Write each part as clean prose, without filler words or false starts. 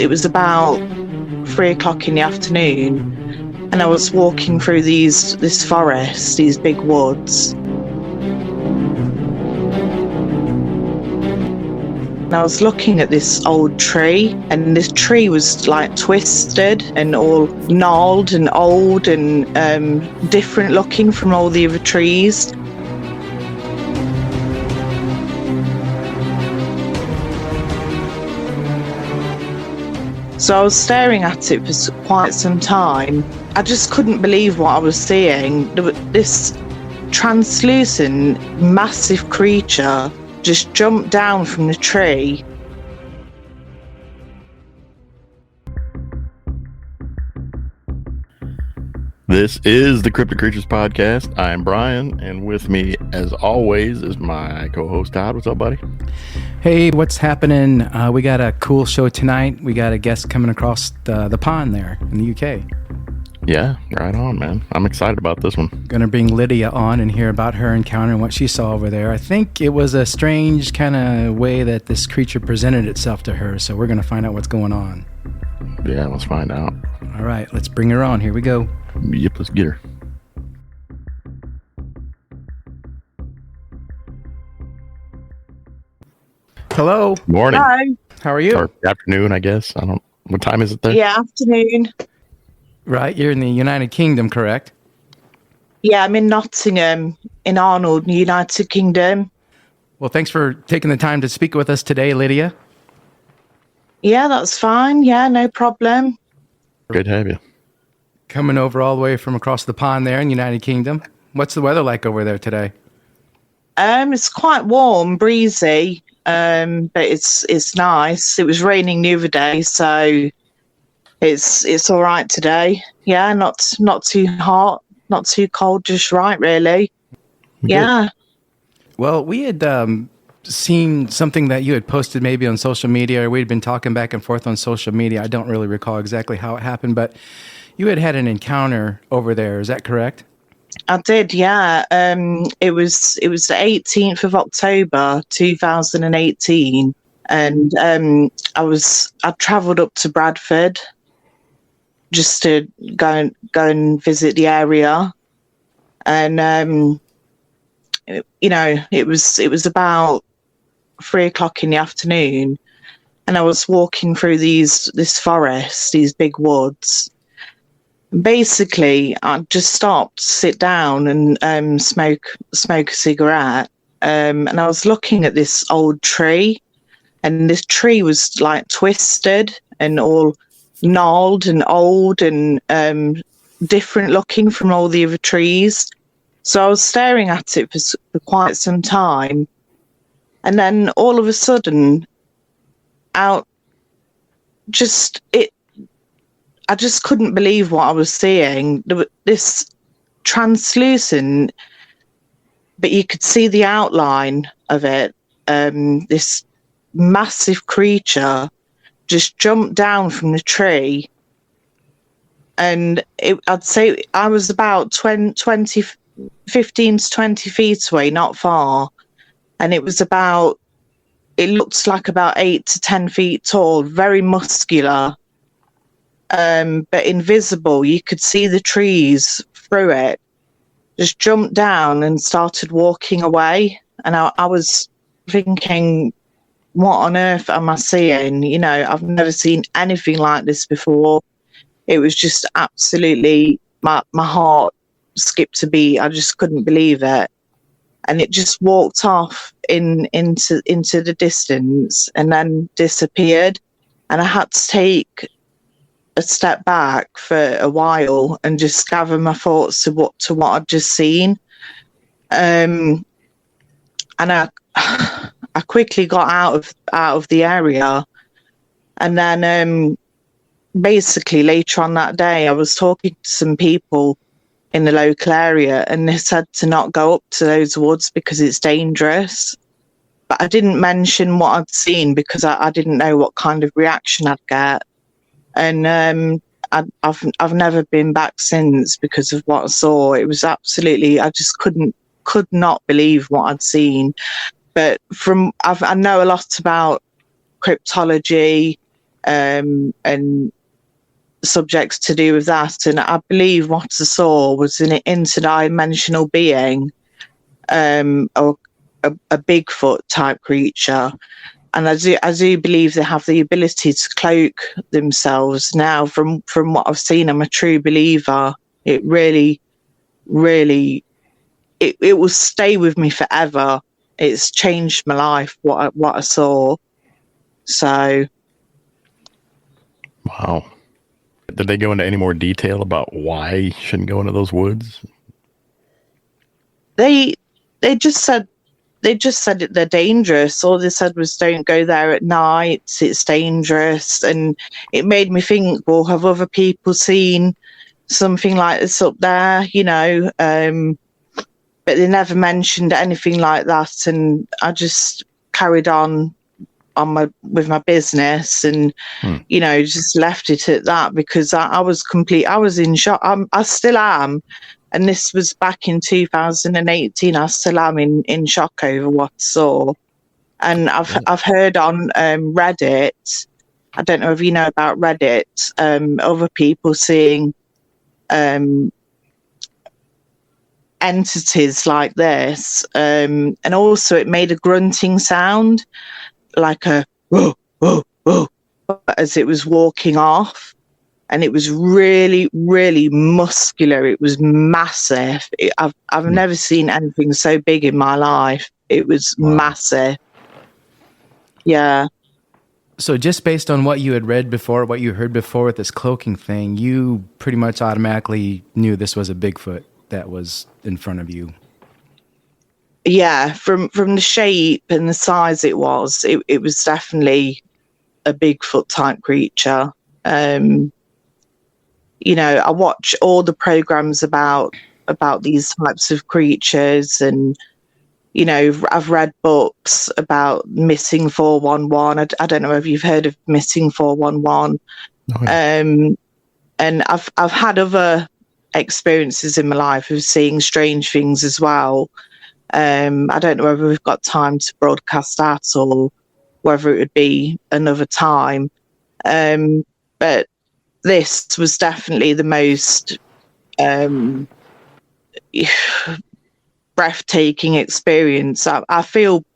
was about 3 o'clock in the afternoon, and I was walking through this forest, these big woods. And I was looking at this old tree, and this tree was like twisted and all gnarled and old and different looking from all the other trees. So I was staring at it for quite some time. I just couldn't believe what I was seeing. This translucent, massive creature just jumped down from the tree. This is the Cryptic Creatures Podcast. I am Brian, and with me, as always, is my co-host Todd. What's up, buddy? Hey, what's happening? We got a cool show tonight. We got a guest coming across the pond there in the UK. Yeah, right on, man. I'm excited about this one. Going to bring Lydia on and hear about her encounter and what she saw over there. I think it was a strange kind of way that this creature presented itself to her, so we're going to find out what's going on. Yeah, let's find out. All right, let's bring her on. Here we go. Yep, let's get her. Hello. Morning. Hello. How are you? Or afternoon, I guess. I don't. What time is it there? Yeah, afternoon. Right, you're in the United Kingdom, correct? Yeah, I'm in Nottingham, in Arnold, United Kingdom. Well, thanks for taking the time to speak with us today, Lydia. Yeah, that's fine. Yeah, no problem. Good to have you. Coming over all the way from across the pond there in United Kingdom. What's the weather like over there today? It's quite warm, breezy, but it's nice. It was raining the other day, so it's all right today. Yeah, not too hot, not too cold, just right, really. Good. Yeah. Well, we had seen something that you had posted maybe on social media, or we'd been talking back and forth on social media. I don't really recall exactly how it happened, but you had an encounter over there. Is that correct? I did, yeah. It was the 18th of October, 2018, and I travelled up to Bradford just to go and visit the area, and it was about 3 o'clock in the afternoon, and I was walking through this forest, these big woods. Basically, I just stopped, sit down, and smoke a cigarette. And I was looking at this old tree, and this tree was like twisted and all gnarled and old and different looking from all the other trees. So I was staring at it for quite some time, and then all of a sudden, I just couldn't believe what I was seeing. This translucent, but you could see the outline of it. This massive creature just jumped down from the tree, and I'd say I was about 15 to 20 feet away, not far, and it looked like about 8 to 10 feet tall, very muscular. But invisible. You could see the trees through it. Just jumped down and started walking away. And I was thinking, what on earth am I seeing? You know, I've never seen anything like this before. It was just absolutely, my heart skipped a beat. I just couldn't believe it. And it just walked off into the distance and then disappeared. And I had to take a step back for a while and just gather my thoughts to what I'd just seen. And I quickly got out of the area. And then basically later on that day, I was talking to some people in the local area, and they said to not go up to those woods because it's dangerous. But I didn't mention what I'd seen because I didn't know what kind of reaction I'd get. And I've never been back since because of what I saw. It was absolutely, I just could not believe what I'd seen. But I know a lot about cryptology, and subjects to do with that. And I believe what I saw was an interdimensional being, or a Bigfoot type creature. And I do believe they have the ability to cloak themselves now. From what I've seen, I'm a true believer. It really, really, it will stay with me forever. It's changed my life, what I saw. So. Wow. Did they go into any more detail about why you shouldn't go into those woods? They just said they're dangerous. All they said was don't go there at night. It's dangerous. And it made me think, well, have other people seen something like this up there? But they never mentioned anything like that. And I just carried on with my business, and just left it at that, because I was in shock. I still am, and this was back in 2018. I still am in shock over what I saw. And I've heard on Reddit, I don't know if you know about Reddit, other people seeing entities like this, and also it made a grunting sound, like a whoa, whoa, whoa, as it was walking off. And it was really, really muscular. It was massive. I've never seen anything so big in my life. It was massive. Yeah. So just based on what you had read before, what you heard before with this cloaking thing, you pretty much automatically knew this was a Bigfoot that was in front of you. Yeah, from the shape and the size it was definitely a Bigfoot type creature. I watch all the programs about these types of creatures, and I've read books about Missing 411. I don't know if you've heard of Missing 411. Oh, yeah. And I've had other experiences in my life of seeing strange things as well. I don't know whether we've got time to broadcast that, or whether it would be another time. But this was definitely the most breathtaking experience. I feel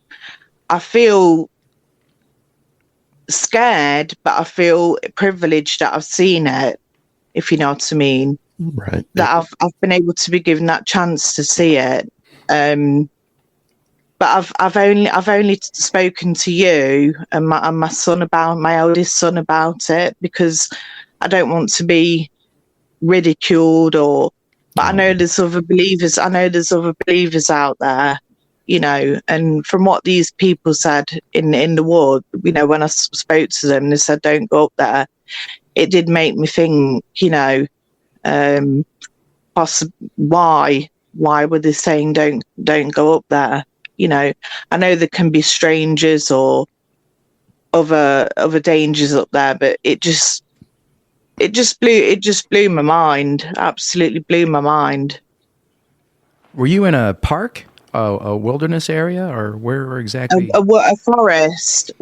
scared, but I feel privileged that I've seen it, if you know what I mean. Right. That I've been able to be given that chance to see it. But I've only spoken to you and my son about, my eldest son, about it, because I don't want to be ridiculed, but I know there's other believers. I know there's other believers out there, and from what these people said in the ward, when I spoke to them, they said don't go up there. It did make me think, why were they saying don't go up there? I know there can be strangers or other dangers up there, but it just blew my mind. Absolutely blew my mind. Were you in a park, a wilderness area, or where exactly? A forest,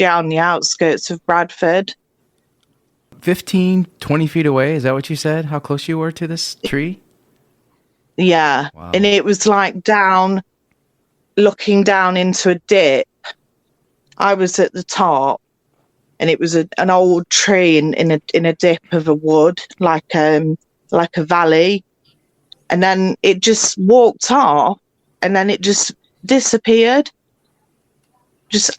yeah, on the outskirts of Bradford. 15, 20 feet away. Is that what you said? How close you were to this tree? Yeah. Wow. And it was like looking down into a dip. I was at the top, and it was an old tree in a dip of a wood, like a valley. And then it just walked off, and then it just disappeared. Just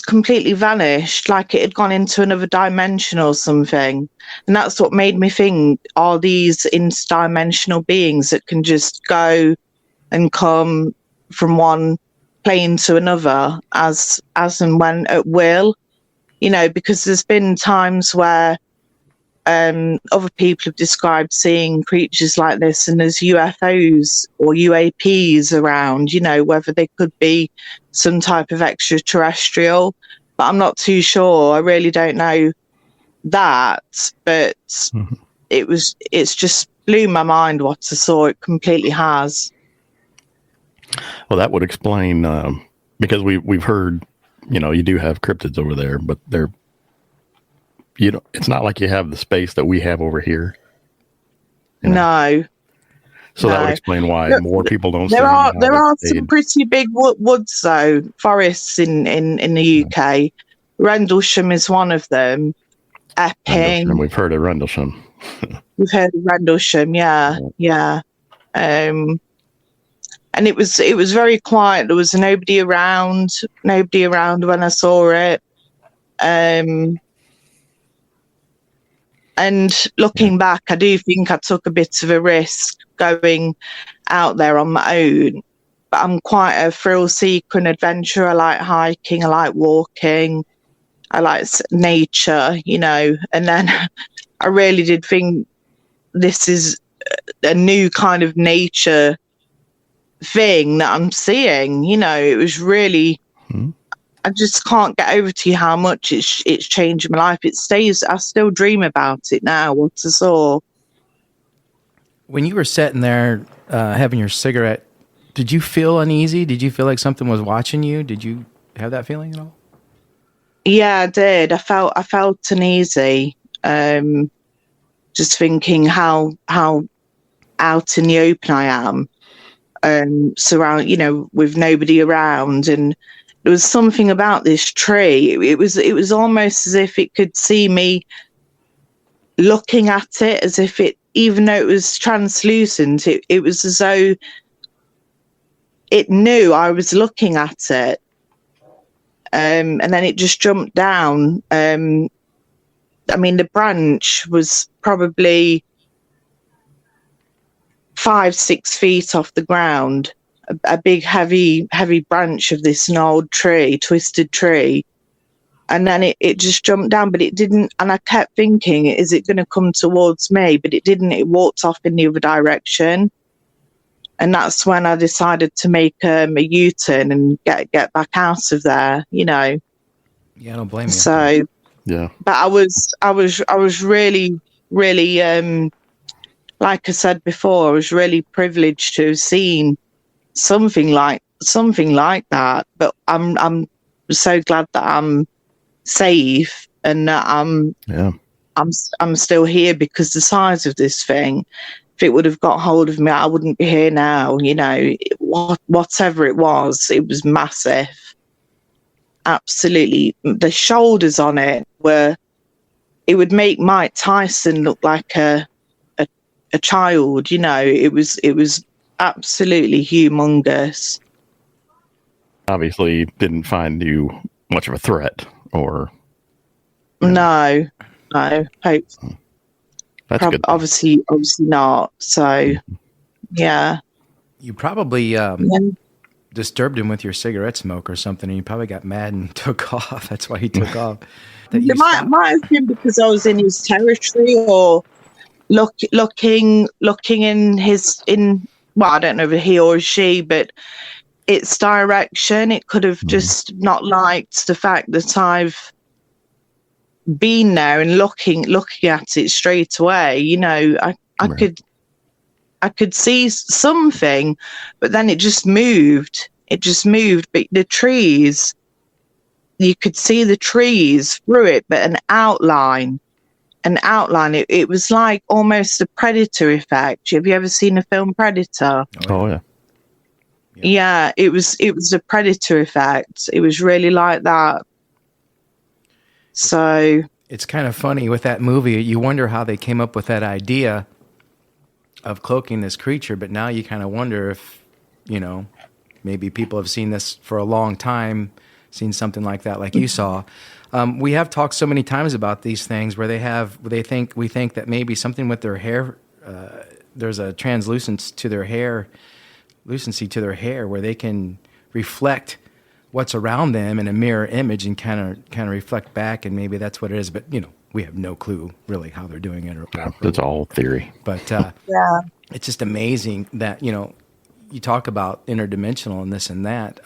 completely vanished, like it had gone into another dimension or something. And that's what made me think, are these interdimensional beings that can just go and come from one plane to another as and when at will? Because there's been times where other people have described seeing creatures like this, and there's UFOs or UAPs around, whether they could be some type of extraterrestrial, but I'm not too sure. I really don't know that, but it's just blew my mind what I saw. It completely has. Well, that would explain, because we've heard, you do have cryptids over there, but they're it's not like you have the space that we have over here. No. So that would explain why more people don't. There are some pretty big woods though, forests in the UK. Rendlesham is one of them. Epping. We've heard of Rendlesham. We've heard of Rendlesham, yeah. And it was very quiet. There was nobody around when I saw it. And looking back, I do think I took a bit of a risk going out there on my own. But I'm quite a thrill seeker and adventurer. I like hiking, I like walking, I like nature, And then I really did think this is a new kind of nature thing that I'm seeing. It was really... I just can't get over to you how much it's changed my life. It stays. I still dream about it now. What I saw. When you were sitting there having your cigarette, did you feel uneasy? Did you feel like something was watching you? Did you have that feeling at all? Yeah, I did. I felt uneasy. Just thinking how out in the open I am, with nobody around, and there was something about this tree. It was almost as if it could see me looking at it, as if it, even though it was translucent, it was as though it knew I was looking at it. And then it just jumped down. The branch was probably 5-6 feet off the ground. A big, heavy branch of this old tree, twisted tree. And then it just jumped down, but it didn't. And I kept thinking, is it going to come towards me? But it didn't. It walked off in the other direction. And that's when I decided to make a U-turn and get back out of there, Yeah, I don't blame you. So, yeah. But I was really, really, like I said before, I was really privileged to have seen something like that. But I'm so glad that I'm safe and that I'm still here, because the size of this thing, if it would have got hold of me, I wouldn't be here now. Whatever it was massive. Absolutely. The shoulders on it it would make Mike Tyson look like a child. It was absolutely humongous. Obviously didn't find you much of a threat, or no. Hope that's good. Obviously not. So yeah, you probably disturbed him with your cigarette smoke or something, and he probably got mad and took off. That's why he took off. It might have been because I was in his territory, or looking in well, I don't know if he or she, but its direction. It could have just not liked the fact that I've been there and looking at it straight away. I could see something, but then it just moved. But the trees, you could see the trees through it, but an outline. It was like almost a Predator effect. Have you ever seen the film Predator? Oh yeah. Yeah, it was a Predator effect. It was really like that. So it's kind of funny with that movie. You wonder how they came up with that idea of cloaking this creature, but now you kind of wonder if, maybe people have seen this for a long time, seen something like that, like you saw. We have talked so many times about these things where we think that maybe something with their hair, there's a lucency to their hair, where they can reflect what's around them in a mirror image and kind of reflect back, and maybe that's what it is. But we have no clue really how they're doing it. It's all theory. But yeah, it's just amazing that you talk about interdimensional and this and that.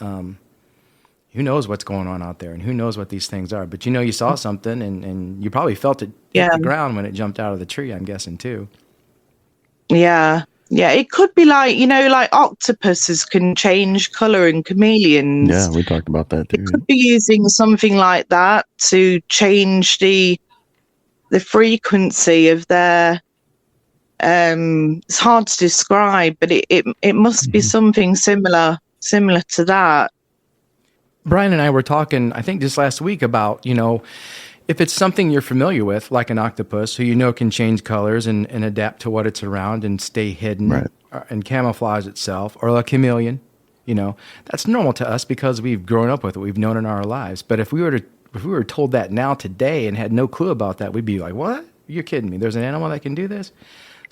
Who knows what's going on out there, and who knows what these things are? But you saw something, and you probably felt it hit the ground when it jumped out of the tree, I'm guessing too. Yeah. Yeah, it could be like, like octopuses can change colour, and chameleons. Yeah, we talked about that too. It could be using something like that to change the frequency of their it's hard to describe, but it must be something similar to that. Brian and I were talking, I think just last week, about, if it's something you're familiar with, like an octopus, who can change colors and adapt to what it's around and stay hidden and camouflage itself, or a chameleon, that's normal to us because we've grown up with it, we've known it in our lives. But if we were told that now today and had no clue about that, we'd be like, what? You're kidding me. There's an animal that can do this?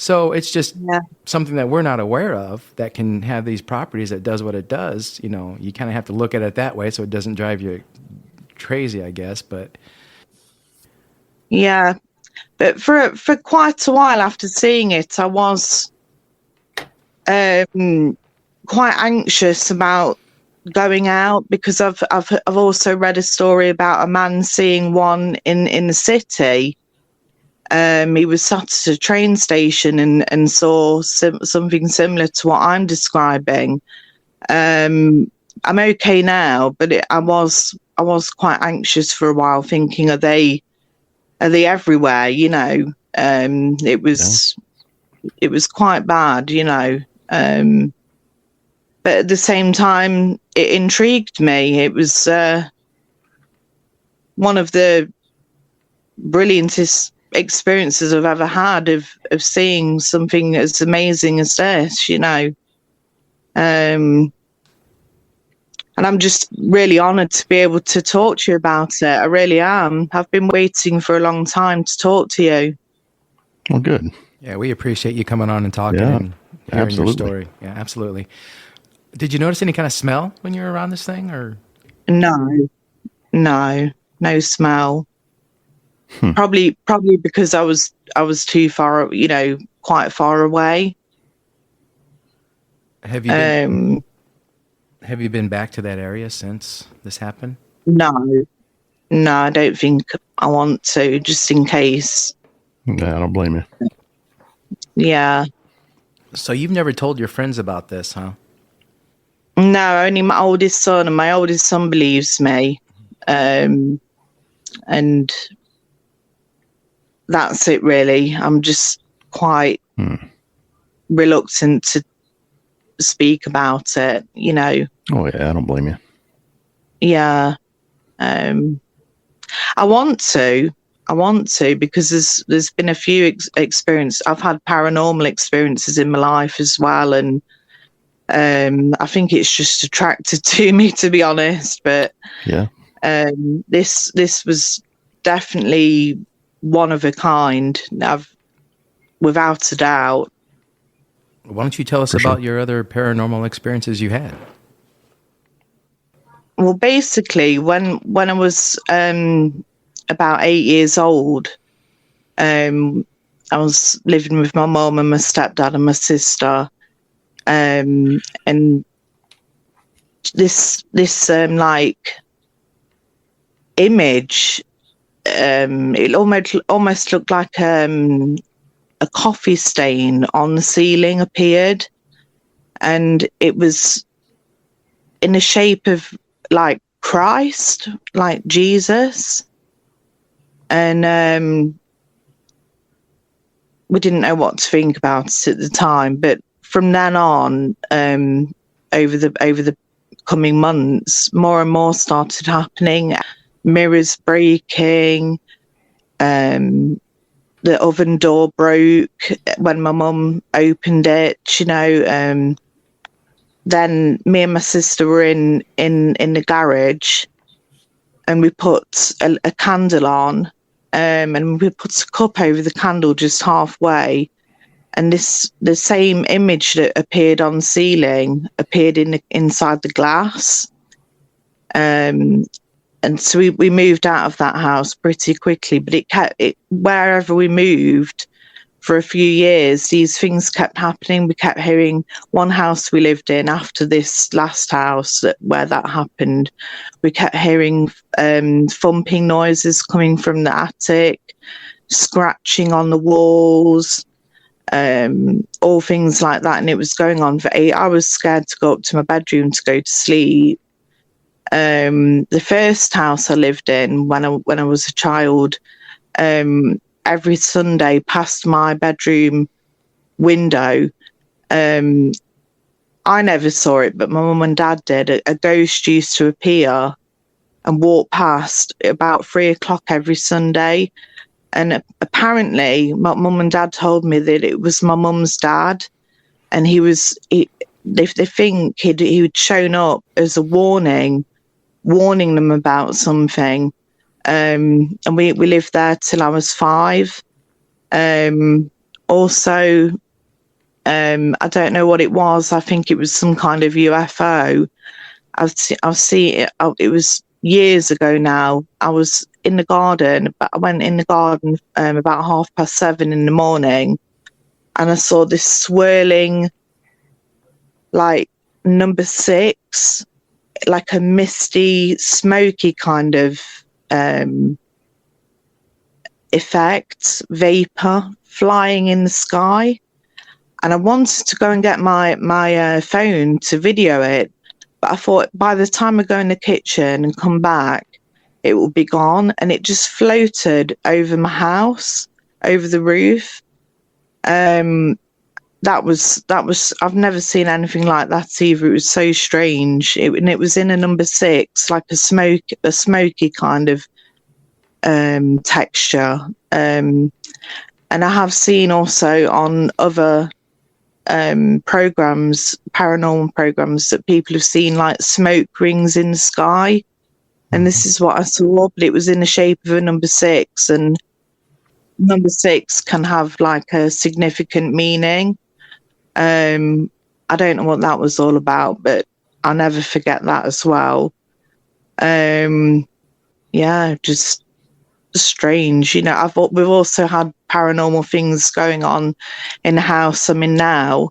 So it's just something that we're not aware of that can have these properties that does what it does. You kind of have to look at it that way so it doesn't drive you crazy, I guess. But yeah, but for quite a while after seeing it, I was quite anxious about going out, because I've also read a story about a man seeing one in the city. He was sat at a train station and saw something similar to what I'm describing. I'm okay now, but I was quite anxious for a while, thinking, are they everywhere? It was quite bad, but at the same time, it intrigued me. It was one of the brilliantest experiences I've ever had of seeing something as amazing as this, and I'm just really honoured to be able to talk to you about it. I really am. I've been waiting for a long time to talk to you. Well, good. Yeah, we appreciate you coming on and talking and hearing your story. Yeah, absolutely. Did you notice any kind of smell when you were around this thing, or? No smell. Probably because I was too far, quite far away. Have you been back to that area since this happened? No, I don't think I want to, just in case. Yeah, I don't blame you. Yeah. So you've never told your friends about this, huh? No, only my oldest son, and my oldest son believes me. And that's it, really. I'm just quite reluctant to speak about it, Oh, yeah, I don't blame you. Yeah. I want to because there's been a few experiences. I've had paranormal experiences in my life as well, and I think it's just attracted to me, to be honest. But this was definitely one of a kind. Without a doubt. Why don't you tell us about your other paranormal experiences you had? Well, basically, when I was about 8 years old, I was living with my mum and my stepdad and my sister, and this like image, it almost looked like a coffee stain on the ceiling appeared, and it was in the shape of like Christ, like Jesus. And we didn't know what to think about it at the time, but from then on, over the coming months, more and more started happening. Mirrors breaking, the oven door broke when my mum opened it, then me and my sister were in the garage, and we put a candle on, and we put a cup over the candle just halfway, and the same image that appeared on the ceiling appeared inside the glass. And so we moved out of that house pretty quickly, but it wherever we moved for a few years, these things kept happening. We kept hearing one house we lived in after this last house where that happened. We kept hearing thumping noises coming from the attic, scratching on the walls, all things like that. And it was going on for 8 hours. I was scared to go up to my bedroom to go to sleep. The first house I lived in when I was a child, every Sunday past my bedroom window. I never saw it, but my mum and dad did. A ghost used to appear and walk past about 3 o'clock every Sunday. And apparently, my mum and dad told me that it was my mum's dad, and they think he'd shown up as a warning them about something. And we lived there till I was 5. Also, I don't know what it was. I think it was some kind of UFO. I've seen it. It was years ago now. I was in the garden, but I went in the garden about 7:30 in the morning, and I saw this swirling, like, number 6, like a misty, smoky kind of effect, vapor flying in the sky. And I wanted to go and get my phone to video it, but I thought by the time I go in the kitchen and come back, it will be gone. And it just floated over my house, over the roof. That was I've never seen anything like that either. It was so strange. And it was in a number 6, like a smoky kind of texture. And I have seen also on other paranormal programs, that people have seen like smoke rings in the sky, and this is what I saw, but it was in the shape of a number 6, and number 6 can have like a significant meaning. I don't know what that was all about, but I'll never forget that as well. Just strange. We've also had paranormal things going on in the house I'm in now.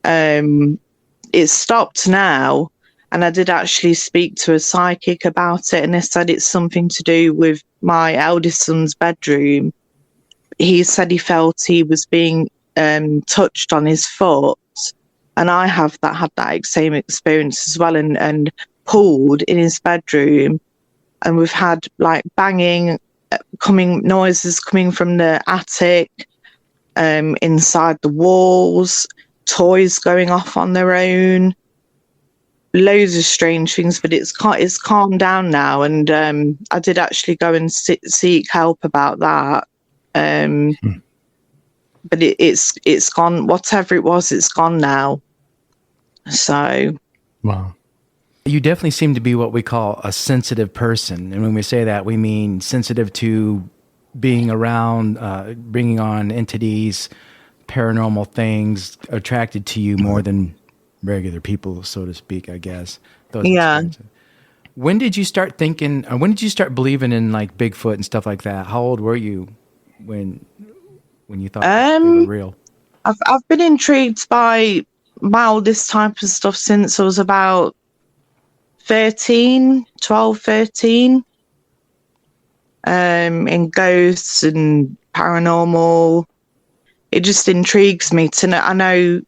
It's stopped now, and I did actually speak to a psychic about it, and they said it's something to do with my eldest son's bedroom. He said he felt he was being touched on his foot, and I have had that same experience as well, and pulled in his bedroom, and we've had like banging noises coming from the attic, inside the walls, toys going off on their own, loads of strange things. But it's calmed down now, and I did actually go and seek help about that. But it's gone. Whatever it was, it's gone now. So, wow. You definitely seem to be what we call a sensitive person. And when we say that, we mean sensitive to being around, bringing on entities, paranormal things, attracted to you more than regular people, so to speak, I guess. Those experiences. When did you start thinking, or when did you start believing in like Bigfoot and stuff like that? How old were you when you thought they were real? I've been intrigued by all this type of stuff since I was about 13. In ghosts and paranormal. It just intrigues me to know. I know,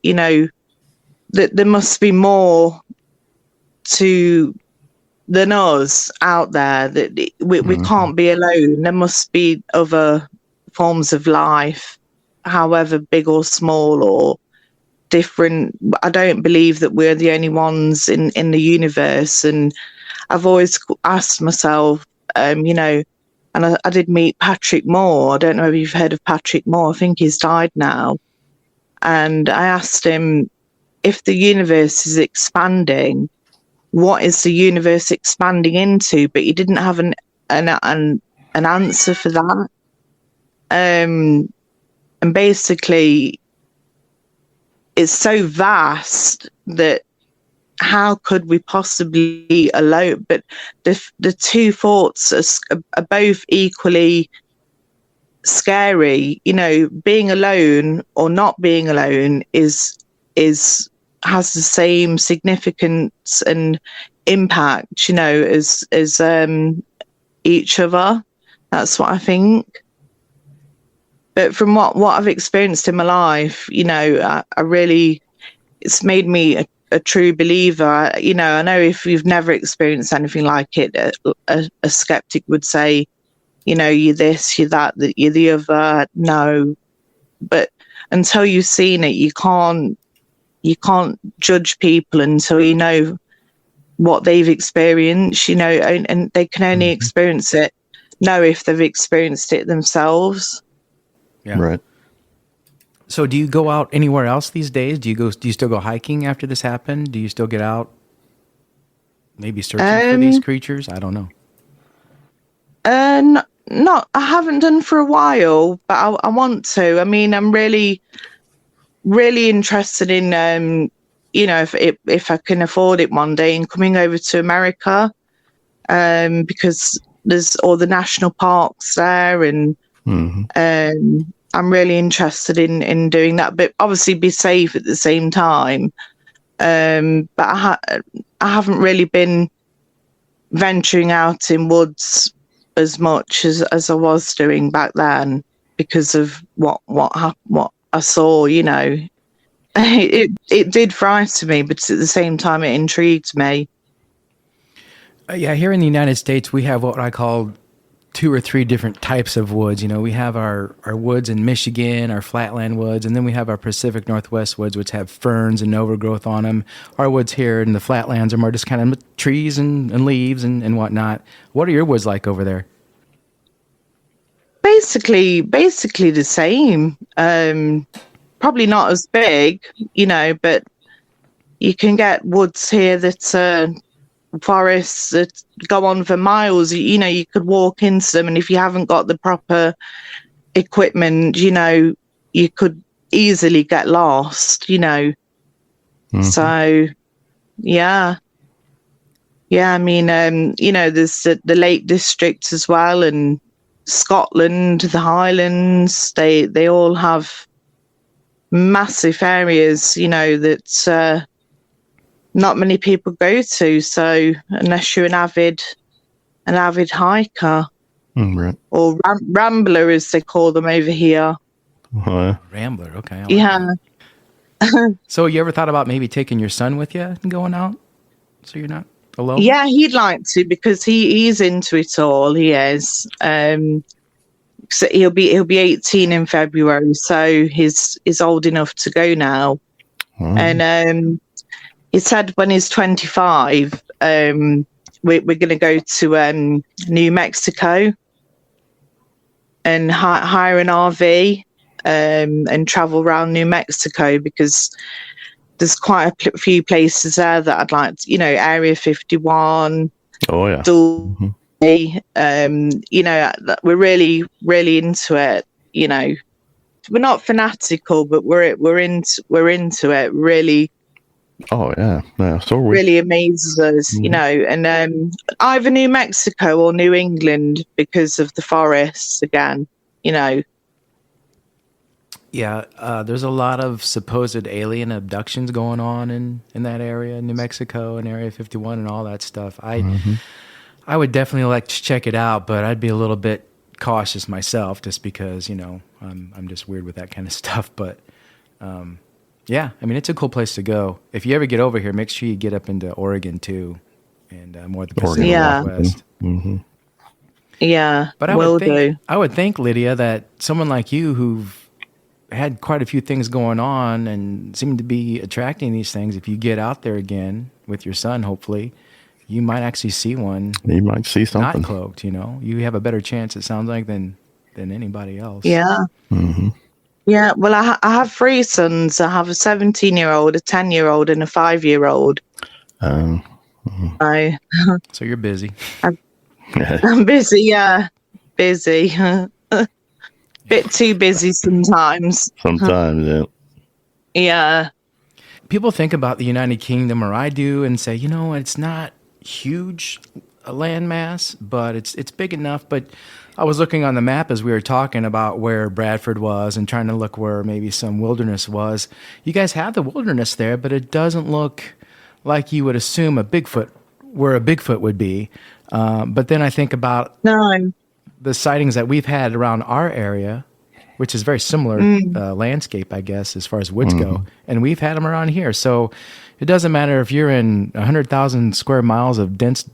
that there must be more than us out there, that we can't be alone. There must be other forms of life, however big or small or different. I don't believe that we're the only ones in the universe. And I've always asked myself, and I did meet Patrick Moore. I don't know if you've heard of Patrick Moore. I think he's died now. And I asked him, if the universe is expanding, what is the universe expanding into? But he didn't have an answer for that. And basically, it's so vast that how could we possibly be alone? But the two thoughts are both equally scary. Being alone or not being alone has the same significance and impact, as each other. That's what I think. But from what I've experienced in my life, I really, it's made me a true believer. I know if you've never experienced anything like it, a skeptic would say you're this, you're that, that you're the other. No, but until you've seen it, you can't judge people until you know what they've experienced, and they can only know if they've experienced it themselves. Yeah. Right. So do you go out anywhere else these days? Do you still go hiking after this happened? Do you still get out maybe searching for these creatures? I don't know. Not I haven't done for a while, but I want to. I mean, I'm really, really interested in, if I can afford it one day, in coming over to America, because there's all the national parks there, and I'm really interested in doing that. But obviously, be safe at the same time. But I haven't really been venturing out in woods as much as I was doing back then because of what I saw. It did frighten me, but at the same time, it intrigued me. Yeah, here in the United States, we have what I call 2 or 3 different types of woods. We have our woods in Michigan, our flatland woods, and then we have our Pacific Northwest woods, which have ferns and overgrowth on them. Our woods here in the flatlands are more just kind of trees and leaves and whatnot. What are your woods like over there? Basically the same. Probably not as big, but you can get woods here that forests that go on for miles. You could walk into them, and if you haven't got the proper equipment, you could easily get lost. So yeah. I mean, there's the Lake District as well, and Scotland, the Highlands. They all have massive areas, that not many people go to. So unless you're an avid hiker, right. or rambler, as they call them over here. Rambler, okay. I like that. So you ever thought about maybe taking your son with you and going out, so you're not alone? Yeah, he'd like to, because he's into it all. He is. So he'll be 18 in February, so he's old enough to go now. And he said when he's 25, we're going to go to New Mexico and hire an RV and travel around New Mexico, because there's quite a few places there that I'd like to, Area 51. Oh yeah. We're really, really into it. We're not fanatical, but we're into it. Really. Oh yeah. So really amazes us, and either New Mexico or New England, because of the forests again. Yeah, there's a lot of supposed alien abductions going on in that area, New Mexico and Area 51 and all that stuff. I would definitely like to check it out, but I'd be a little bit cautious myself, just because I'm just weird with that kind of stuff. But yeah, I mean, it's a cool place to go. If you ever get over here, make sure you get up into Oregon too, and more the Pacific Northwest. Yeah, but I would think, Lydia, that someone like you, who've had quite a few things going on and seem to be attracting these things, if you get out there again with your son, hopefully, you might actually see one. You might see something. Not cloaked, You have a better chance, it sounds like, than anybody else. Yeah. Yeah, well, I have 3 sons. I have a 17-year-old, a 10-year-old, and a 5-year-old. So you're busy. I'm busy, yeah. Busy. Bit too busy sometimes. Sometimes, yeah. Yeah. People think about the United Kingdom, or I do, and say, it's not huge a landmass, but it's big enough. But I was looking on the map as we were talking about where Bradford was and trying to look where maybe some wilderness was. You guys have the wilderness there, but it doesn't look like you would assume where a Bigfoot would be. But then I think about the sightings that we've had around our area, which is very similar landscape, I guess, as far as woods go. And we've had them around here. So it doesn't matter if you're in 100,000 square miles of dense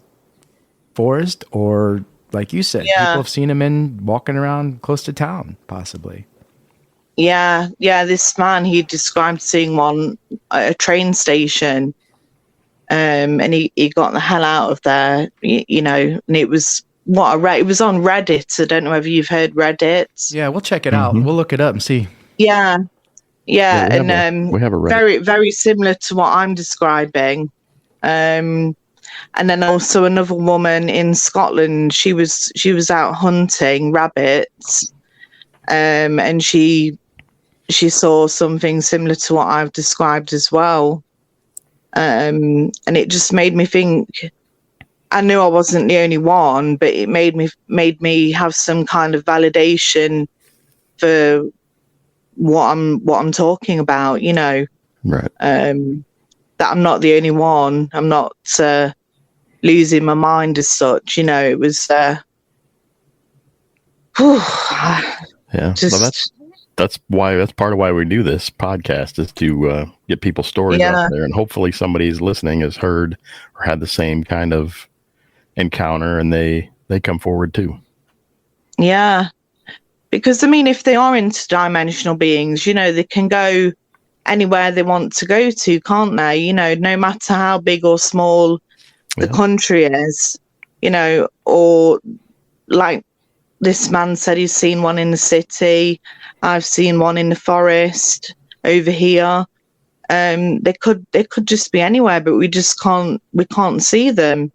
forest or like you said, Yeah. people have seen him walking around close to town, possibly. Yeah, this man, he described seeing one at a train station, and he got the hell out of there, and it was it was on Reddit. I don't know whether you've heard Reddit. Yeah, we'll check it out. We'll look it up and see. Yeah, and we have a Reddit. very, very similar to what I'm describing. And then also another woman in Scotland, she was out hunting rabbits, and she saw something similar to what I've described as well. And it just made me think, I knew I wasn't the only one, but it made me have some kind of validation for what I'm talking about, Right. that I'm not the only one. I'm not losing my mind as such, it was Yeah. just, that's part of why we do this podcast, is to get people's stories out there, and hopefully somebody's listening has heard or had the same kind of encounter, and they come forward too. Yeah, because if they are interdimensional beings, they can go anywhere they want to go to, can't they? No matter how big or small the country is, or like this man said, he's seen one in the city. I've seen one in the forest over here. They could just be anywhere, but we can't see them.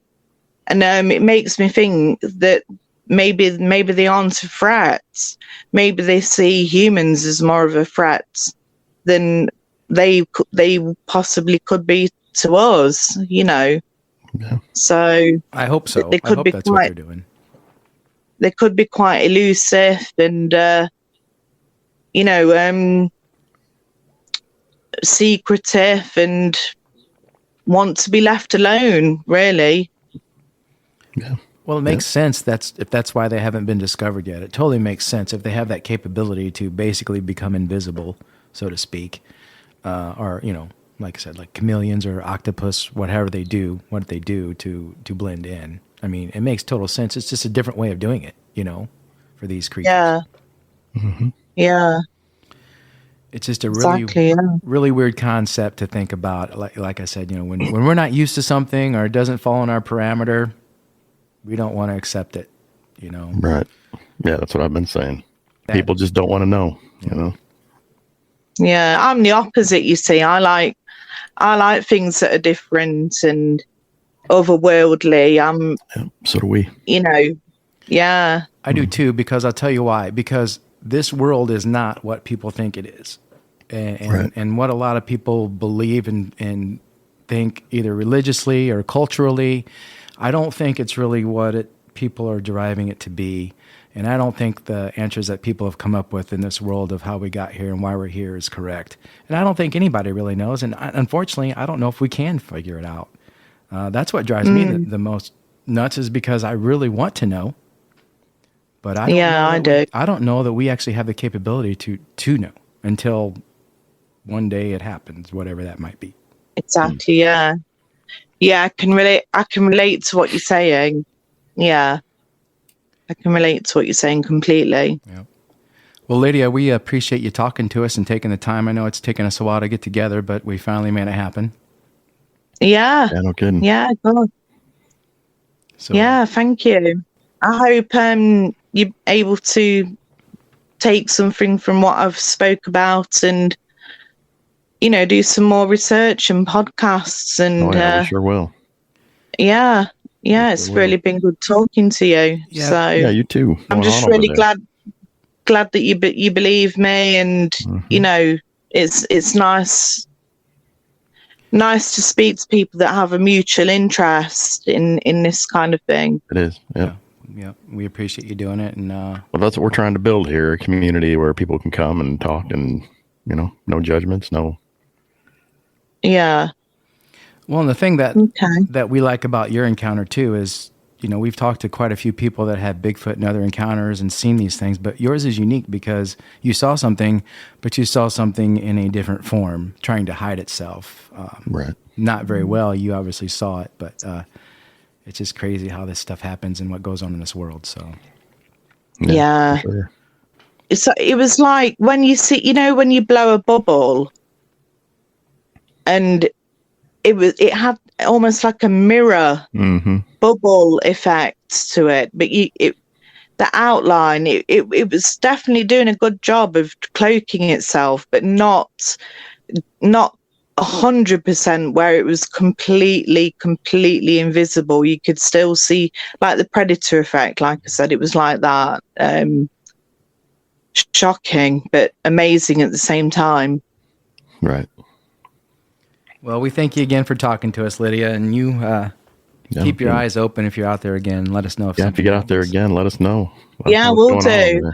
And it makes me think that maybe they aren't a threat. Maybe they see humans as more of a threat than they possibly could be to us, Yeah. So I hope so. They could I hope be that's what they're doing. They could be quite elusive and, secretive and want to be left alone, really. Yeah. Well, it makes sense. If that's why they haven't been discovered yet. It totally makes sense if they have that capability to basically become invisible, so to speak, or like I said, like chameleons or octopus, whatever they do, to blend in. It makes total sense. It's just a different way of doing it, for these creatures. Yeah. Mm-hmm. Yeah. It's just a really weird concept to think about. Like I said, when we're not used to something or it doesn't fall in our parameter, we don't want to accept it, Right. Yeah, that's what I've been saying. People just don't want to know, Yeah, I'm the opposite, you see. I like things that are different and otherworldly. So do we. Yeah. I do too, because I'll tell you why. Because this world is not what people think it is. And what a lot of people believe and think, either religiously or culturally, I don't think it's really what people are deriving it to be. And I don't think the answers that people have come up with in this world of how we got here and why we're here is correct. And I don't think anybody really knows. And unfortunately, I don't know if we can figure it out. That's what drives me the most nuts, is because I really want to know. But I don't know that we actually have the capability to know until one day it happens, whatever that might be. Exactly. Yeah. Yeah, I can relate to what you're saying. Yeah. I can relate to what you're saying completely. Yeah. Well, Lydia, we appreciate you talking to us and taking the time. I know it's taken us a while to get together, but we finally made it happen. Yeah. Yeah, no kidding. Yeah, God. So, yeah, thank you. I hope you're able to take something from what I've spoke about and, do some more research and podcasts. And we sure will. Yeah, it's really been good talking to you. Yeah. So yeah, you too. I'm just really glad that you believe me, and it's nice to speak to people that have a mutual interest in this kind of thing. It is. Yeah. Yeah, we appreciate you doing it, and well, that's what we're trying to build here: a community where people can come and talk, and no judgments, no. Yeah. Well, and the thing that we like about your encounter too is, we've talked to quite a few people that had Bigfoot and other encounters and seen these things, but yours is unique because you saw something, but you saw something in a different form, trying to hide itself. Right. Not very well. You obviously saw it, but It's just crazy how this stuff happens and what goes on in this world. So, yeah. Sure. It was like when you see, when you blow a bubble, and it had almost like a mirror bubble effect to it, but the outline, it was definitely doing a good job of cloaking itself, but not 100% where it was completely invisible. You could still see, like the Predator effect. Like I said, it was like that. Shocking, but amazing at the same time. Right. Well, we thank you again for talking to us, Lydia, and you keep your eyes open if you're out there again. Let us know if you get out there again, let us know. We'll do.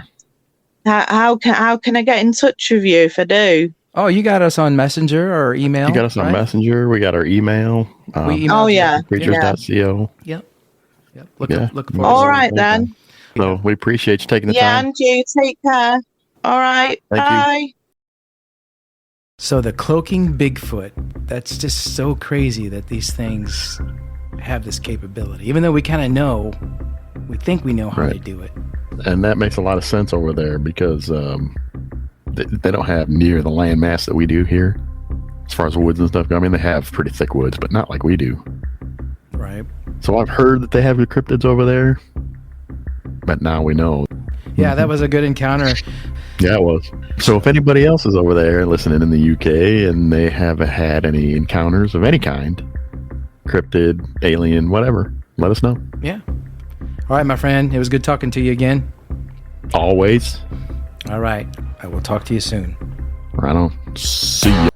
How can I get in touch with you if I do? Oh, you got us on Messenger or email? You got us on Messenger. We got our email. Creatures.co. Yep. Look forward. All right, then. So we appreciate you taking the time. Yeah, and you take care. All right. Bye. You. So the cloaking Bigfoot, that's just so crazy that these things have this capability. Even though we kind of know, we think we know how they do it. And that makes a lot of sense over there because they don't have near the land mass that we do here as far as woods and stuff go. I mean, they have pretty thick woods, but not like we do. Right. So I've heard that they have the cryptids over there, but now we know. Yeah, that was a good encounter. Yeah, it was. So if anybody else is over there listening in the UK and they haven't had any encounters of any kind, cryptid, alien, whatever, let us know. Yeah. All right, my friend. It was good talking to you again. Always. All right. I will talk to you soon. Right on. See ya.